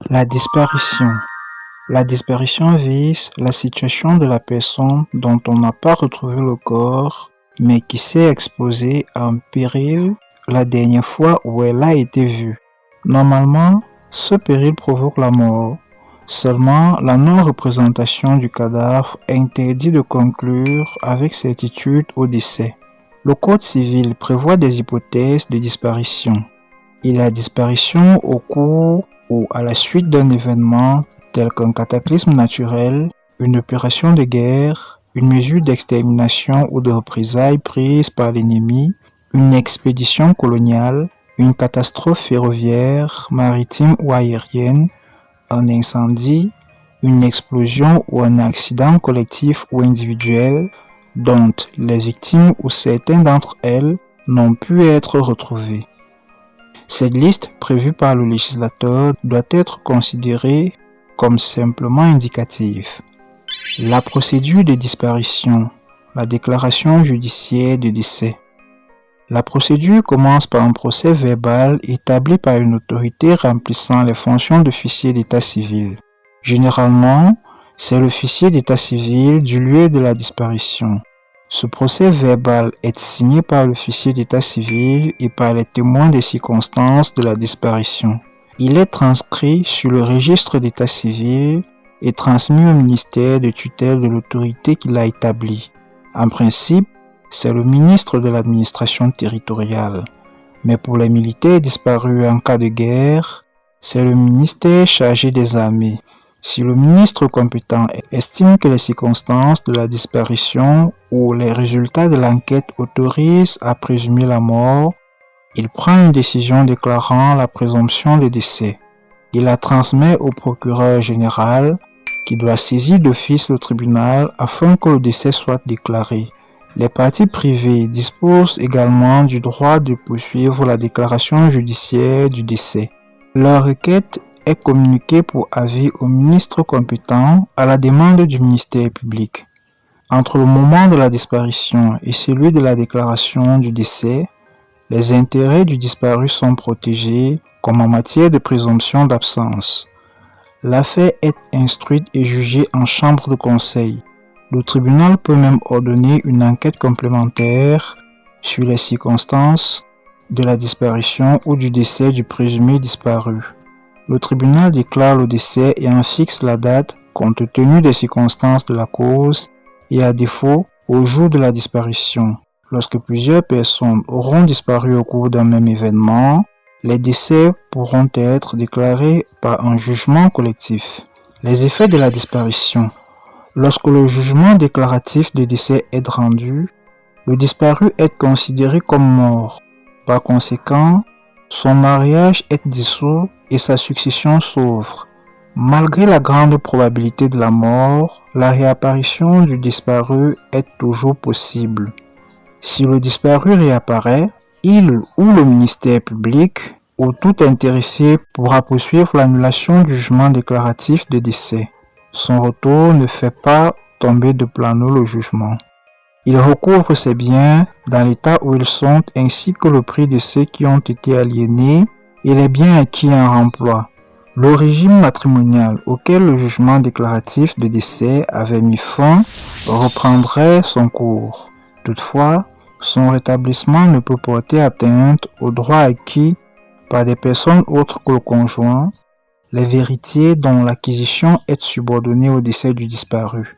La disparition. La disparition vise la situation de la personne dont on n'a pas retrouvé le corps, mais qui s'est exposée à un péril la dernière fois où elle a été vue. Normalement, ce péril provoque la mort. Seulement, la non-représentation du cadavre interdit de conclure avec certitude au décès. Le Code civil prévoit des hypothèses de disparition. Il y a disparition au cours ou à la suite d'un événement tel qu'un cataclysme naturel, une opération de guerre, une mesure d'extermination ou de représailles prise par l'ennemi, une expédition coloniale, une catastrophe ferroviaire, maritime ou aérienne, un incendie, une explosion ou un accident collectif ou individuel dont les victimes ou certains d'entre elles n'ont pu être retrouvées. Cette liste prévue par le législateur doit être considérée comme simplement indicative. La procédure de disparition, la déclaration judiciaire de décès. La procédure commence par un procès verbal établi par une autorité remplissant les fonctions d'officier d'état civil. Généralement, c'est l'officier d'état civil du lieu de la disparition. Ce procès verbal est signé par l'officier d'état civil et par les témoins des circonstances de la disparition. Il est transcrit sur le registre d'état civil et transmis au ministère de tutelle de l'autorité qui l'a établi. En principe, c'est le ministre de l'administration territoriale. Mais pour les militaires disparus en cas de guerre, c'est le ministère chargé des armées. Si le ministre compétent estime que les circonstances de la disparition ou les résultats de l'enquête autorisent à présumer la mort, il prend une décision déclarant la présomption de décès. Il la transmet au procureur général qui doit saisir d'office le tribunal afin que le décès soit déclaré. Les parties privées disposent également du droit de poursuivre la déclaration judiciaire du décès. Leur requête est communiquée pour avis au ministre compétent à la demande du ministère public. Entre le moment de la disparition et celui de la déclaration du décès, les intérêts du disparu sont protégés comme en matière de présomption d'absence. L'affaire est instruite et jugée en chambre de conseil. Le tribunal peut même ordonner une enquête complémentaire sur les circonstances de la disparition ou du décès du présumé disparu. Le tribunal déclare le décès et en fixe la date compte tenu des circonstances de la cause et à défaut au jour de la disparition. Lorsque plusieurs personnes auront disparu au cours d'un même événement, les décès pourront être déclarés par un jugement collectif. Les effets de la disparition. Lorsque le jugement déclaratif de décès est rendu, le disparu est considéré comme mort. Par conséquent, son mariage est dissous et sa succession s'ouvre. Malgré la grande probabilité de la mort, la réapparition du disparu est toujours possible. Si le disparu réapparaît, il ou le ministère public ou tout intéressé pourra poursuivre l'annulation du jugement déclaratif de décès. Son retour ne fait pas tomber de plano le jugement. Il recouvre ses biens dans l'état où ils sont ainsi que le prix de ceux qui ont été aliénés et les biens acquis en remploi. Le régime matrimonial auquel le jugement déclaratif de décès avait mis fin reprendrait son cours. Toutefois, son rétablissement ne peut porter atteinte aux droits acquis par des personnes autres que le conjoint, les héritiers dont l'acquisition est subordonnée au décès du disparu.